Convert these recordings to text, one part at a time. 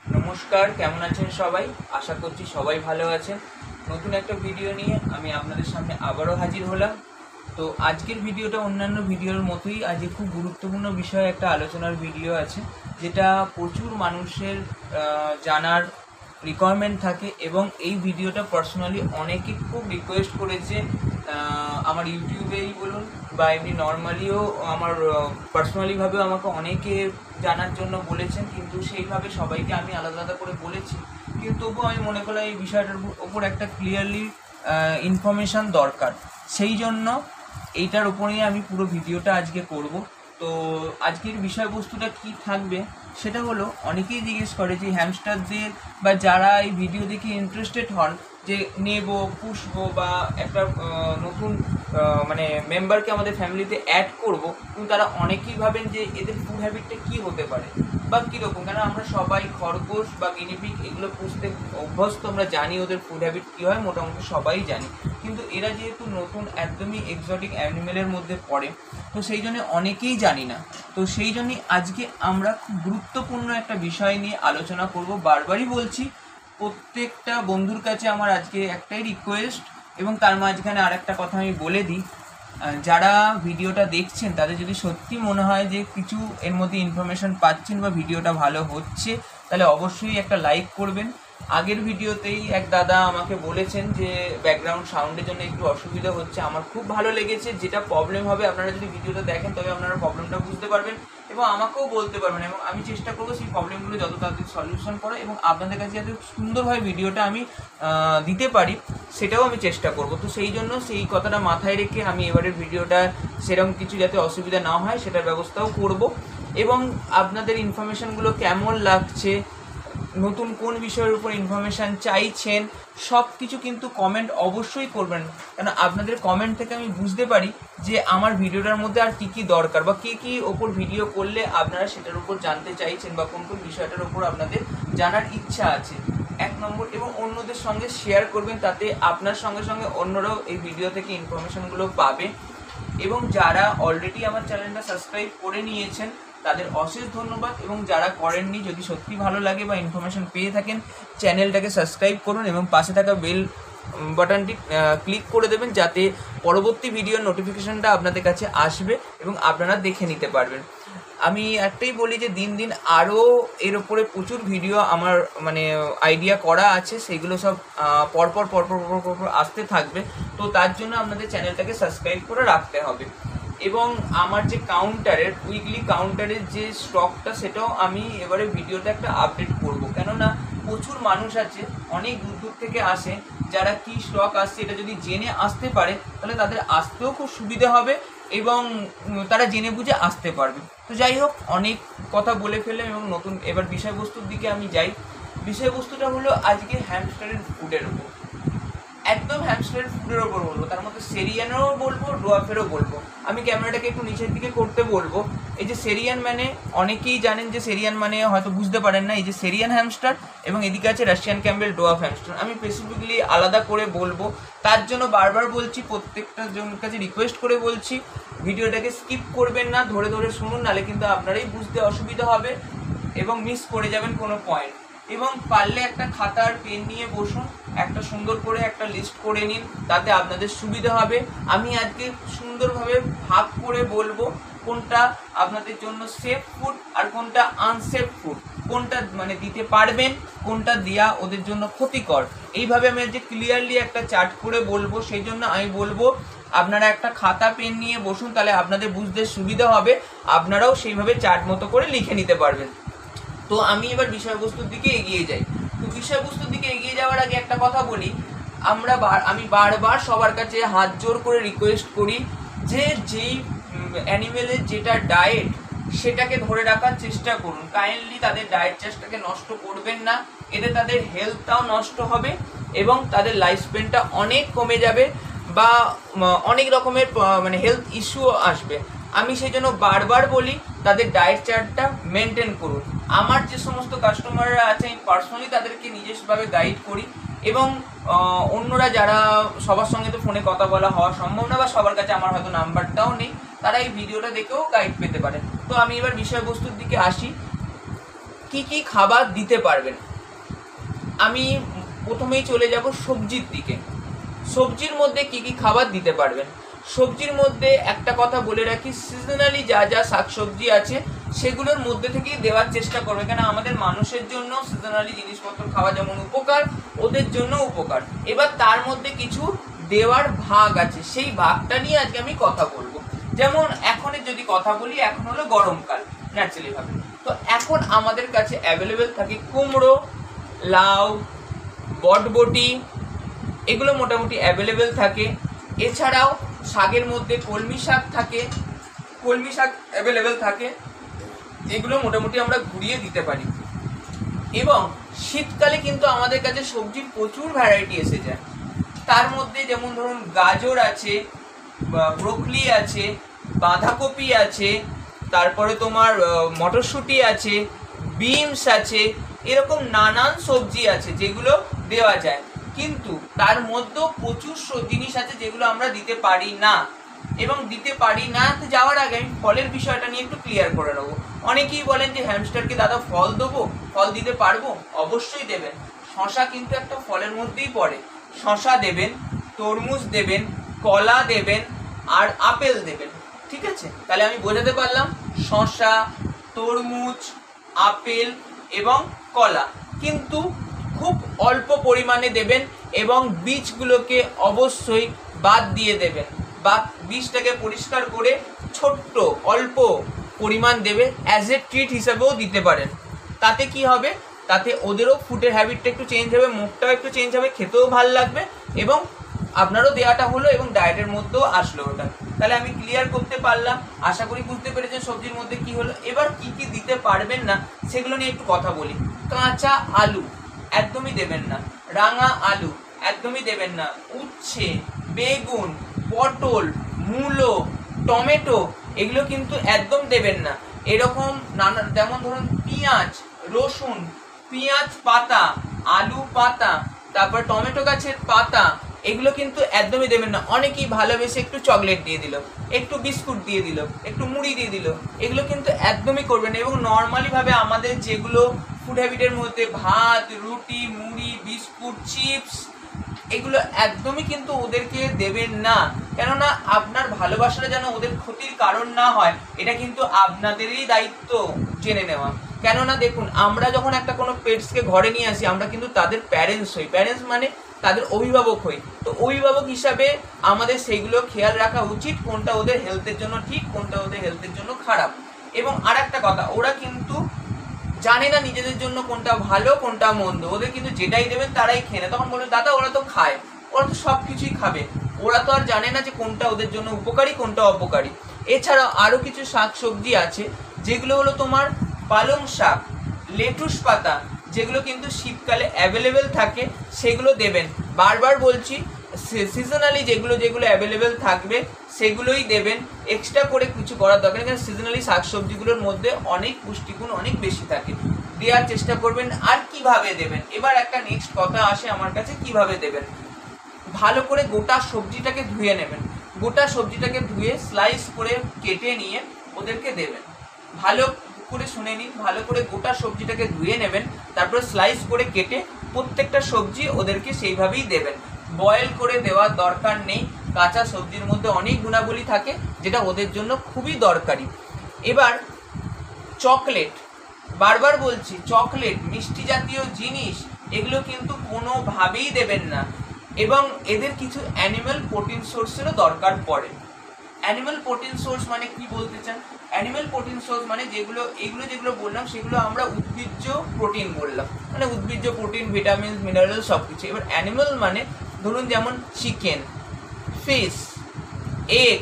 নমস্কার, কেমন আছেন সবাই? আশা করছি সবাই ভালো আছেন। নতুন একটা ভিডিও নিয়ে আমি আপনাদের সামনে আবারও হাজির হলাম। তো আজকের ভিডিওটা অন্যান্য ভিডিওর মতোই আজকে খুব গুরুত্বপূর্ণ বিষয়ে একটা আলোচনার ভিডিও আছে, যেটা প্রচুর মানুষের জানার রিকোয়ারমেন্ট থাকে। এবং এই ভিডিওটা পার্সোনালি অনেকে খুব রিকোয়েস্ট করেছে, আমার ইউটিউবেই বলুন বা এমনি নর্মালিও আমার পার্সোনালিভাবেও আমাকে অনেকে জানার জন্য বলেছেন, কিন্তু সেইভাবে সবাইকে আমি আলাদা আলাদা করে বলেছি। কিন্তু তবুও আমি মনে করলাম এই বিষয়টার ওপর একটা ক্লিয়ারলি ইনফরমেশান দরকার। সেই জন্য এইটার উপরেই আমি পুরো ভিডিওটা আজকে করব। তো আজকের বিষয়বস্তুটা কি থাকবে সেটা হলো, অনেকেই জিজ্ঞেস করে যে হ্যামস্টারদের বা যারা এই ভিডিও দেখে ইন্টারেস্টেড হন যে নেব, পুষবো বা একটা নতুন মানে মেম্বারকে আমাদের ফ্যামিলিতে অ্যাড করব, কিন্তু তারা অনেকেই ভাবেন যে এদের ফুড হ্যাবিটটা কী হতে পারে বা কীরকম। কেন আমরা সবাই খরগোশ বা গিনিপিগ এগুলো পুষতে অভ্যস্ত, আমরা জানি ওদের ফুড হ্যাবিট কী হয়, মোটামুটি সবাই জানি। কিন্তু এরা যেহেতু নতুন একদমই এক্সোটিক অ্যানিমেলের মধ্যে পড়ে, তো সেই জন্য অনেকেই জানি না। তো সেই জন্যই আজকে আমরা খুব গুরুত্বপূর্ণ একটা বিষয় নিয়ে আলোচনা করব। বারবারই বলছি, প্রত্যেকটা বন্ধুর কাছে আমার আজকে একটাই রিকোয়েস্ট, এবং তার মাঝখানে আর একটা কথা আমি বলে দিই, যারা ভিডিওটা দেখছেন তাদের যদি সত্যি মনে হয় যে কিছু এর মধ্যে ইনফরমেশান পাচ্ছেন বা ভিডিওটা ভালো হচ্ছে, তাহলে অবশ্যই একটা লাইক করবেন। আগের ভিডিওতেই এক দাদা আমাকে বলেছেন যে ব্যাকগ্রাউন্ড সাউন্ডের জন্য একটু অসুবিধা হচ্ছে। আমার খুব ভালো লেগেছে। যেটা প্রবলেম হবে আপনারা যদি ভিডিওটা দেখেন তবে আপনারা প্রবলেমটা বুঝতে পারবেন এবং আমাকেও বলতে পারবেন, এবং আমি চেষ্টা করবো সেই প্রবলেমগুলো যত তাড়াতাড়ি সলিউশন করা এবং আপনাদের কাছে যাতে সুন্দরভাবে ভিডিওটা আমি দিতে পারি সেটাও আমি চেষ্টা করব। তো সেই জন্য সেই কথাটা মাথায় রেখে আমি এবারের ভিডিওটা সেরকম কিছু যাতে অসুবিধা না হয় সেটার ব্যবস্থাও করব। এবং আপনাদের ইনফরমেশানগুলো কেমন লাগছে, নতুন কোন বিষয়ের উপর ইনফরমেশান চাইছেন, সব কিছু কিন্তু কমেন্ট অবশ্যই করবেন। কেন আপনাদের কমেন্ট থেকে আমি বুঝতে পারি যে আমার ভিডিওটার মধ্যে আর কী কী দরকার বা কী কী ওপর ভিডিও করলে আপনারা সেটার উপর জানতে চাইছেন বা কোন কোন বিষয়টার উপর আপনাদের জানার ইচ্ছা আছে। 1 নম্বর, এবং অন্যদের সঙ্গে শেয়ার করবেন, তাতে আপনার সঙ্গে সঙ্গে অন্যরাও এই ভিডিও থেকে ইনফরমেশানগুলো পাবে। এবং যারা অলরেডি আমার চ্যানেলটা সাবস্ক্রাইব করে নিয়েছেন তাদের অশেষ ধন্যবাদ, এবং যারা করেননি, যদি সত্যি ভালো লাগে বা ইনফরমেশান পেয়ে থাকেন, চ্যানেলটাকে সাবস্ক্রাইব করুন এবং পাশে থাকা বেল বাটনটি ক্লিক করে দেবেন, যাতে পরবর্তী ভিডিওর নোটিফিকেশানটা আপনাদের কাছে আসবে এবং আপনারা দেখে নিতে পারবেন। আমি একটাই বলি যে দিন দিন আরও এর ওপরে প্রচুর ভিডিও আমার মানে আইডিয়া করা আছে, সেগুলো সব পরপর পরপর পরপর আসতে থাকবে। তো তার জন্য আপনাদের চ্যানেলটাকে সাবস্ক্রাইব করে রাখতে হবে। এবং আমার যে কাউন্টারের উইকলি কাউন্টারের যে স্টকটা, সেটাও আমি এবারে ভিডিওতে একটা আপডেট করব। কেননা প্রচুর মানুষ আছে অনেক দূর দূর থেকে আসে, যারা কি স্টক আসছে এটা যদি জেনে আসতে পারে তাহলে তাদের আসতেও খুব সুবিধা হবে এবং তারা জেনে বুঝে আসতে পারবে। তো যাই হোক, অনেক কথা বলে ফেললাম এবং নতুন এবার বিষয়বস্তুর দিকে আমি যাই। বিষয়বস্তুটা হলো আজকে হ্যামস্টারের ফুডের উপর, একদম হ্যামস্টারের ফুডের ওপর বলবো। তার মধ্যে সেরিয়ানেরও বলবো, ডোয়াফেরও বলবো। আমি ক্যামেরাটাকে একটু নিচের দিকে করতে বলবো। এই যে সেরিয়ান মানে, অনেকেই জানেন যে সেরিয়ান মানে হয়তো বুঝতে পারেন না, এই যে সেরিয়ান হ্যামস্টার এবং এদিকে আছে রাশিয়ান ক্যাম্বেল ডোয়াফ হ্যামস্টার। আমি স্পেসিফিকলি আলাদা করে বলবো, তার জন্য বারবার বলছি, প্রত্যেকটা জনের কাছে রিকোয়েস্ট করে বলছি, ভিডিওটাকে স্কিপ করবেন না, ধরে ধরে শুনুন, নাহলে কিন্তু আপনারাই বুঝতে অসুবিধা হবে এবং মিস করে যাবেন কোনো পয়েন্ট। এবং পারলে একটা খাতা আর পেন নিয়ে বসুন, একটা সুন্দর করে একটা লিস্ট করে নিন, তাতে আপনাদের সুবিধা হবে। আমি আজকে সুন্দরভাবে ভাগ করে বলবো কোনটা আপনাদের জন্য সেফ ফুড আর কোনটা আনসেফ ফুড, কোনটা মানে দিতে পারবেন, কোনটা দেওয়া ওদের জন্য ক্ষতিকর। এইভাবে আমি আজকে ক্লিয়ারলি একটা চার্ট করে বলবো। সেই জন্য আমি বলবো আপনারা একটা খাতা পেন নিয়ে বসুন, তাহলে আপনাদের বুঝতে সুবিধা হবে, আপনারাও সেইভাবে চার্ট মতো করে লিখে নিতে পারবেন। তো আমি এবার বিষয়বস্তুর দিকে এগিয়ে যাই। তো বিষয়বস্তুর দিকে এগিয়ে যাওয়ার আগে একটা কথা বলি, আমি বারবার সবার কাছে হাত জোর করে রিকোয়েস্ট করি যে যেই অ্যানিমেলের যেটা ডায়েট সেটাকে ধরে রাখার চেষ্টা করুন। কাইন্ডলি তাদের ডায়েট চার্টটাকে নষ্ট করবেন না, এতে তাদের হেলথটাও নষ্ট হবে এবং তাদের লাইফ স্প্যানটা অনেক কমে যাবে বা অনেক রকমের মানে হেলথ ইস্যুও আসবে। আমি সেই জন্য বারবার বলি তাদের ডায়েট চার্টটা মেনটেন করুন। আমার যে সমস্ত কাস্টমাররা আছে আমি পার্সোনালি তাদেরকে নিজস্বভাবে গাইড করি, এবং অন্যরা যারা, সবার সঙ্গে তো ফোনে কথা বলা হওয়া সম্ভব না বা সবার কাছে আমার হয়তো নাম্বারটাও নেই, তারা এই ভিডিওটা দেখেও গাইড পেতে পারে। তো আমি এবার বিষয়বস্তুর দিকে আসি। কি কি খাবার দিতে পারবেন। আমি প্রথমেই চলে যাব সবজির দিকে। সবজির মধ্যে কি কি খাবার দিতে পারবেন। সবজির মধ্যে একটা কথা বলে রাখি, সিজনালি যা যা শাকসবজি আছে সেগুলোর মধ্যে থেকেই দেওয়ার চেষ্টা করবে, কেন আমাদের মানুষের জন্য সিজনালি জিনিসপত্র খাওয়া যেমন উপকার, ওদের জন্য উপকার। এবার তার মধ্যে কিছু দেওয়ার ভাগ আছে, সেই ভাগটা নিয়ে আজকে আমি কথা বলবো। যেমন এখনের যদি কথা বলি, এখন হলো গরমকাল ন্যাচারালি ভাবে, তো এখন আমাদের কাছে অ্যাভেলেবেল থাকে কুমড়ো, লাউ, বটবটি, এগুলো মোটামুটি অ্যাভেলেবেল থাকে। এছাড়াও শাকের মধ্যে কলমি শাক থাকে, কলমি শাক অ্যাভেলেবেল থাকে, এগুলো মোটামুটি আমরা ঘুরিয়ে দিতে পারি। এবং শীতকালে কিন্তু আমাদের কাছে সবজির প্রচুর ভ্যারাইটি এসে যায়। তার মধ্যে যেমন ধরুন গাজর আছে, ব্রোকলি আছে, বাঁধাকপি আছে, তারপরে তোমার মটরশুঁটি আছে, বিনস আছে, এরকম নানান সবজি আছে যেগুলো দেওয়া যায়। কিন্তু তার মধ্যেও প্রচুর জিনিস আছে যেগুলো আমরা দিতে পারি না। এবং দিতে পারি না যাওয়ার আগে আমি ফলের বিষয়টা নিয়ে একটু ক্লিয়ার করে নেবো। অনেকেই বলেন যে হ্যামস্টারকে দাদা ফল দেবো, ফল দিতে পারবো? অবশ্যই দেবেন। শশা কিন্তু একটা ফলের মধ্যেই পড়ে। শশা দেবেন, তরমুজ দেবেন, কলা দেবেন, আর আপেল দেবেন। ঠিক আছে, তাহলে আমি বোঝাতে পারলাম শশা, তরমুজ, আপেল এবং কলা কিন্তু খুব অল্প পরিমাণে দেবেন এবং বীজগুলোকে অবশ্যই বাদ দিয়ে দেবেন, বা বীজটাকে পরিষ্কার করে ছোট্ট অল্প পরিমাণ দেবে, অ্যাজ এ ট্রিট হিসাবেও দিতে পারেন। তাতে কি হবে, তাতে ওদেরও ফুডের হ্যাবিটটা একটু চেঞ্জ হবে, মুখটাও একটু চেঞ্জ হবে, খেতেও ভাল লাগবে এবং আপনারও দেওয়াটা হলো এবং ডায়েটের মধ্যেও আসলো ওটা। তাহলে আমি ক্লিয়ার করতে পারলাম, আশা করি বুঝতে পেরেছেন সবজির মধ্যে কি হলো। এবার কি কি দিতে পারবেন না সেগুলো নিয়ে একটু কথা বলি। কাঁচা আলু একদমই দেবেন না, রাঙা আলু একদমই দেবেন না, উচ্ছে, বেগুন, পটল, মূলো, টমেটো এগুলো কিন্তু একদম দেবেন না। এরকম নানা, যেমন ধরুন পেঁয়াজ, রসুন, পেঁয়াজ পাতা, আলু পাতা, তারপর টমেটো গাছের পাতা, এগুলো কিন্তু একদমই দেবেন না। অনেকেই ভালোবেসে একটু চকলেট দিয়ে দিল, একটু বিস্কুট দিয়ে দিল, একটু মুড়ি দিয়ে দিল, এগুলো কিন্তু একদমই করবেন না। এবং নর্মালি ভাবে আমাদের যেগুলো ফুড হ্যাবিটের মধ্যে ভাত, রুটি, মুড়ি, বিস্কুট, চিপস, এগুলো একদমই কিন্তু ওদেরকে দেবেন না। কেননা আপনার ভালোবাসাটা যেন ওদের ক্ষতির কারণ না হয়, এটা কিন্তু আপনাদেরই দায়িত্ব জেনে নেওয়া। কেননা দেখুন, আমরা যখন একটা কোনো পেটসকে ঘরে নিয়ে আসি, আমরা কিন্তু তাদের প্যারেন্টস হই। প্যারেন্টস মানে তাদের অভিভাবক হই। তো অভিভাবক হিসাবে আমাদের সেইগুলো খেয়াল রাখা উচিত, কোনটা ওদের হেলথের জন্য ঠিক, কোনটা ওদের হেলথের জন্য খারাপ। এবং আর একটা কথা, ওরা কিন্তু জানে না নিজেদের জন্য কোনটা ভালো কোনটা মন্দ, ওদের কিন্তু যেটাই দেবেন তারাই খেয়ে নেয়। তখন বলবে দাদা ওরা তো খায়, ওরা তো সব কিছুই খাবে, ওরা তো আর জানে না যে কোনটা ওদের জন্য উপকারী কোনটা অপকারী। এছাড়াও আরও কিছু শাক সবজি আছে যেগুলো হলো তোমার পালং শাক, লেটুস পাতা, যেগুলো কিন্তু শীতকালে অ্যাভেলেবেল থাকে, সেগুলো দেবেন। বারবার বলছি, সিজনালি যেগুলো যেগুলো অ্যাভেলেবেল থাকবে সেগুলোই দেবেন, এক্সট্রা করে কিছু করার দরকার নেই। কারণ সিজনালি শাকসবজিগুলোর মধ্যে অনেক পুষ্টিগুণ অনেক বেশি থাকে, দেওয়ার চেষ্টা করবেন। আর কিভাবে দেবেন, এবার একটা নেক্সট কথা আসে আমার কাছে, কিভাবে দেবেন। ভালো করে গোটা সবজিটাকে ধুয়ে নেবেন, গোটা সবজিটাকে ধুয়ে স্লাইস করে কেটে নিয়ে ওদেরকে দেবেন। ভালো করে শুনে নিন, ভালো করে গোটা সবজিটাকে ধুয়ে নেবেন, তারপর স্লাইস করে কেটে প্রত্যেকটা সবজি ওদেরকে সেইভাবেই দেবেন। বয়েল করে দেওয়ার দরকার নেই, কাঁচা সবজির মধ্যে অনেক গুণাবলী থাকে যেটা ওদের জন্য খুবই দরকারি। এবার চকলেট, বারবার বলছি, চকলেট, মিষ্টি জাতীয় জিনিস এগুলো কিন্তু কোনোভাবেই দেবেন না। এবং এদের কিছু অ্যানিম্যাল প্রোটিন সোর্সেরও দরকার পড়ে। অ্যানিম্যাল প্রোটিন সোর্স মানে কি বলতে চান? অ্যানিম্যাল প্রোটিন সোর্স মানে যেগুলো, এগুলো যেগুলো বললাম সেগুলো আমরা উদ্ভিজ্জ প্রোটিন বললাম, মানে উদ্ভিজ্জ প্রোটিন, ভিটামিন, মিনারেল সব কিছু। এবার অ্যানিম্যাল মানে ধরুন যেমন চিকেন, ফিশ, এগ,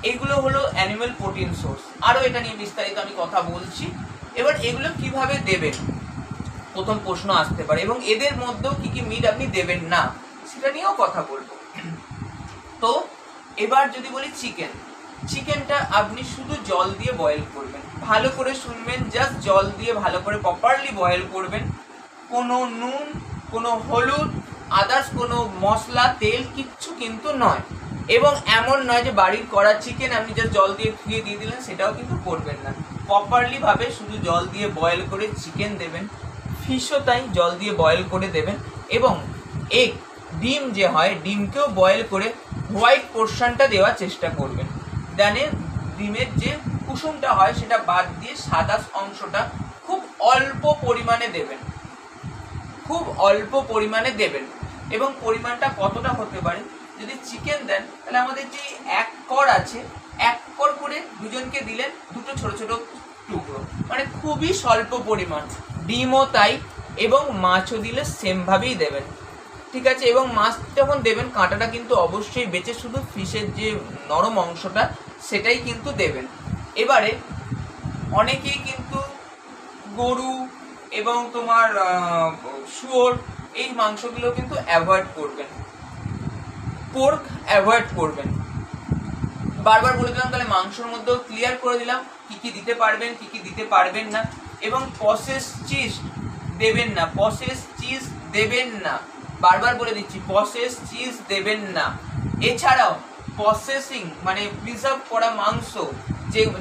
এগুলো হলো অ্যানিম্যাল প্রোটিন সোর্স। আরও এটা নিয়ে বিস্তারিত আমি কথা বলছি। এবার এগুলো কিভাবে দেবেন প্রথম প্রশ্ন আসতে পারে, এবং এদের মধ্যেও কি কি মিট আপনি দেবেন না সেটা নিয়েও কথা বলবো। তো এবার যদি বলি চিকেন, চিকেনটা আপনি শুধু জল দিয়ে বয়েল করবেন, ভালো করে শুনবেন, জাস্ট জল দিয়ে ভালো করে প্রপারলি বয়েল করবেন। কোনো নুন, কোনো হলুদ, আদার্স কোনো মশলা, তেল কিচ্ছু কিন্তু নয়। এবং এমন নয় যে বাড়ির করা চিকেন আপনি জাস্ট জল দিয়ে ধুয়ে দিয়ে দিলেন, সেটাও কিন্তু করবেন না। প্রপারলি ভাবে শুধু জল দিয়ে বয়েল করে চিকেন দেবেন, ফিশও তাই জল দিয়ে বয়েল করে দেবেন। এবং এগ ডিম যে হয়, ডিমকেও বয়েল করে হোয়াইট পোর্শনটা দেওয়ার চেষ্টা করবেন। দেন ডিমের যে কুসুমটা হয় সেটা বাদ দিয়ে সাদা অংশটা খুব অল্প পরিমাণে দেবেন, খুব অল্প পরিমাণে দেবেন। এবং পরিমাণটা কতটা হতে পারে, যদি চিকেন দেন তাহলে আমাদের যে 1 কড় আছে, 1 কড় করে দুজনকে দিলেন, দুটো ছোট ছোট টুকরো, মানে খুবই স্বল্প পরিমাণ। ডিমও তাই, এবং মাছও দিলে সেমভাবেই দেবেন, ঠিক আছে। এবং মাছ যখন দেবেন কাঁটাটা কিন্তু অবশ্যই বেঁচে শুধু ফিশের যে নরম অংশটা সেটাই কিন্তু দেবেন। এবারে অনেকেই কিন্তু গরু এবং তোমার শুয়োর এই মাংসগুলো কিন্তু অ্যাভয়েড করবেন, পোর্ক অ্যাভয়েড করবেন। বারবার বলে দিলাম, তাহলে মাংসের মধ্যেও ক্লিয়ার করে দিলাম কি কি দিতে পারবেন কি কি দিতে পারবেন না। এবং প্রসেস চিজ দেবেন না, প্রসেস চিজ দেবেন না, বারবার বলে দিচ্ছি প্রসেস চিজ দেবেন না। এছাড়াও প্রসেসিং মানে প্রিজার্ভ করা মাংস,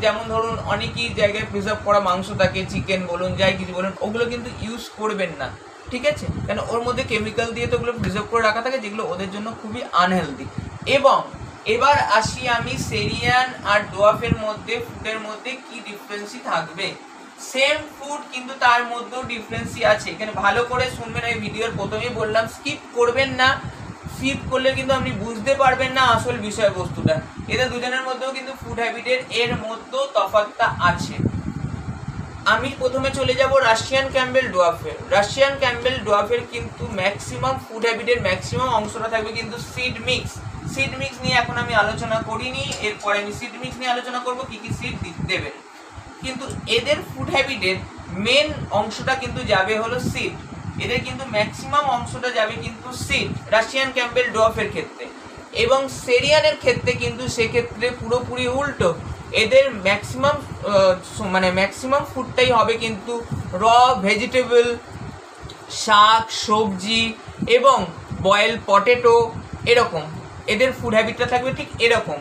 যেমন ধরুন অনেকই জায়গায় প্রিজার্ভ করা মাংস থাকে, চিকেন বলুন যাই কিছু বলুন, ওগুলো কিন্তু ইউজ করবেন না, ঠিক আছে। কেন ওর মধ্যে কেমিক্যাল দিয়ে তো ওগুলো প্রিজার্ভ করে রাখা থাকে, যেগুলো ওদের জন্য খুবই আনহেলদি। এবং এবার আসি আমি সেরিয়ান আর ডোয়াফের মধ্যে, ফুডের মধ্যে কি ডিফারেন্সই থাকবে। সেম ফুড কিন্তু তার মধ্যেও ডিফারেন্সই আছে, এখানে ভালো করে শুনবেন। এই ভিডিওর প্রথমেই বললাম স্কিপ করবেন না, স্কিপ করলে কিন্তু আপনি বুঝতে পারবেন না আসল বিষয়বস্তুটা। এদের দুজনের মধ্যেও কিন্তু ফুড হ্যাবিটের এর মধ্যেও তফাৎটা আছে। আমি প্রথমে চলে যাব রাশিয়ান ক্যাম্বেল ডোয়াফের। রাশিয়ান ক্যাম্বেল ডোয়াফের কিন্তু ম্যাক্সিমাম ফুড হ্যাবিটের ম্যাক্সিমাম অংশটা থাকবে কিন্তু সিড মিক্স। সিড মিক্স নিয়ে এখন আমি আলোচনা করিনি, এরপরে আমি সিড মিক্স নিয়ে আলোচনা করব কি কি সিড দেবেন। কিন্তু এদের ফুড হ্যাবিটের মেন অংশটা কিন্তু যাবে হলো সিড, এদের কিন্তু ম্যাক্সিমাম অংশটা যাবে কিন্তু সিড রাশিয়ান ক্যাম্বেল ডোয়াফের ক্ষেত্রে। এবং সেরিয়ানের ক্ষেত্রে কিন্তু সেক্ষেত্রে পুরোপুরি উল্টো, এদের ম্যাক্সিমাম ফুডটাই হবে কিন্তু র ভেজিটেবল, শাক সবজি এবং বয়েল পটেটো, এরকম এদের ফুড হ্যাবিটটা থাকবে ঠিক এরকম।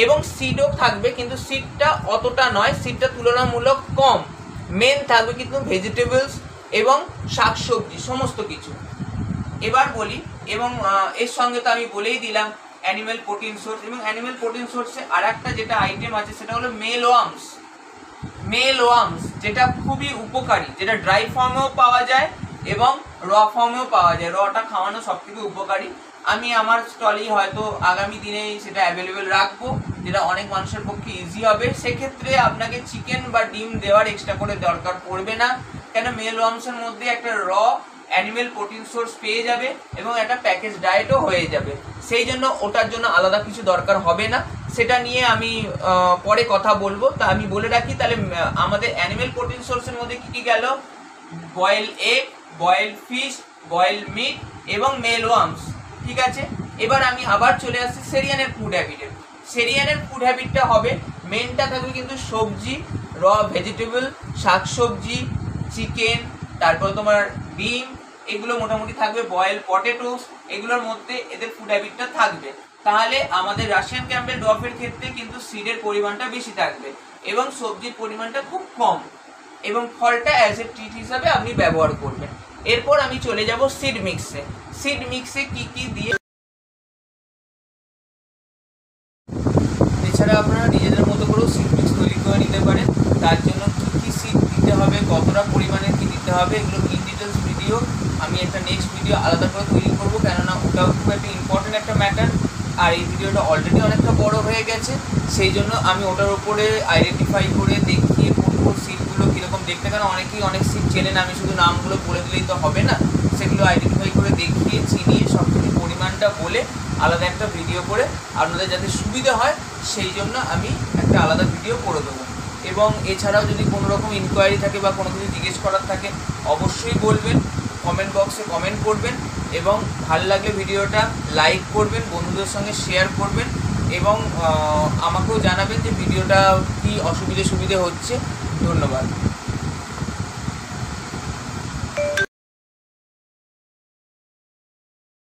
এবং সিডও থাকবে, কিন্তু সিডটা অতটা নয়, সিডটা তুলনামূলক কম। মেন থাকবে কিন্তু ভেজিটেবলস এবং শাকসবজি সমস্ত কিছু। এবার বলি, এবং এর সঙ্গে তো আমি বলেই দিলাম অ্যানিমেল প্রোটিন সোর্স। এবং অ্যানিমেল প্রোটিন সোর্সে আর একটা যেটা আইটেম আছে সেটা হলো মেলওয়ার্মস। মেলওয়ার্মস যেটা খুবই উপকারী, যেটা ড্রাই ফর্মেও পাওয়া যায় এবং র ফর্মেও পাওয়া যায়। রটা খাওয়ানো সব থেকে উপকারী। আমি আমার স্টলেই হয়তো আগামী দিনেই সেটা অ্যাভেলেবেল রাখবো, যেটা অনেক মানুষের পক্ষে ইজি হবে। সেক্ষেত্রে আপনাকে চিকেন বা ডিম দেওয়ার এক্সট্রা করে দরকার পড়বে না, কেন মেলওয়ার্মসের মধ্যে একটা র অ্যানিমেল প্রোটিন সোর্স পেয়ে যাবে এবং একটা প্যাকেজ ডায়েটও হয়ে যাবে। সেই জন্য ওটার জন্য আলাদা কিছু দরকার হবে না, সেটা নিয়ে আমি পরে কথা বলবো। তা আমি বলে রাখি তাহলে আমাদের অ্যানিমেল প্রোটিন সোর্সের মধ্যে কী কী গেল, boil egg, boil fish, boil meat এবং মেলওয়ার্মস, ঠিক আছে। এবার আমি আবার চলে আসছি সেরিয়ানের ফুড হ্যাবিটে। সেরিয়ানের ফুড হ্যাবিটটা হবে মেনটা থাকবে কিন্তু সবজি, র ভেজিটেবল, শাকসবজি, চিকেন, তারপর তোমার ডিম, এগুলো মোটামুটি থাকবে, বয়েল পটেটোস, এগুলোর মধ্যে এদের ফুড হ্যাবিটটা থাকবে। তাহলে আমাদের রাশিয়ান ক্যাম্বেল ডোয়াফের ক্ষেত্রে কিন্তু সিডের পরিমাণটা বেশি থাকবে এবং সবজির পরিমাণটা খুব কম, এবং ফলটা অ্যাজ এ ট্রিট হিসাবে আপনি ব্যবহার করবেন। এরপর আমি চলে যাব সিড মিক্সে। সিড মিক্সে কি কি দিয়ে, এছাড়া আপনারা নিজেদের মতো করেও সিড মিক্স তৈরি করে নিতে পারেন। তার জন্য কী কী সিড দিতে হবে, কতটা পরিমাণে কী দিতে হবে, এগুলো ইন ডিটেলস ভিডিও আমি একটা নেক্সট ভিডিও আলাদা করে তৈরি করবো, কেননা ওটাও খুব একটা ইম্পর্টেন্ট একটা ম্যাটার। আর এই ভিডিওটা অলরেডি অনেকটা বড় হয়ে গেছে, সেই জন্য আমি ওটার উপরে আইডেন্টিফাই করে দেখিয়ে কোন সিটগুলো কীরকম দেখতে, কারণ অনেকেই অনেক সিট চেনেন, আমি শুধু নামগুলো বলে দিলেই তো হবে না, সেগুলো আইডেন্টিফাই করে দেখিয়ে চিনিয়ে সব কিছু পরিমাণটা বলে আলাদা একটা ভিডিও করে আপনাদের যাতে সুবিধা হয় সেই জন্য আমি একটা আলাদা ভিডিও করে দেবো। এবং এছাড়াও যদি কোনো রকম ইনকোয়ারি থাকে বা কোনো কিছু জিজ্ঞেস করার থাকে অবশ্যই বলবেন, কমেন্ট বক্সে কমেন্ট করবেন, এবং ভালো লাগলে ভিডিওটা লাইক করবেন, বন্ধুদের সঙ্গে শেয়ার করবেন, এবং আমাকেও জানাবেন যে ভিডিওটা কি অসুবিধে হচ্ছে। ধন্যবাদ।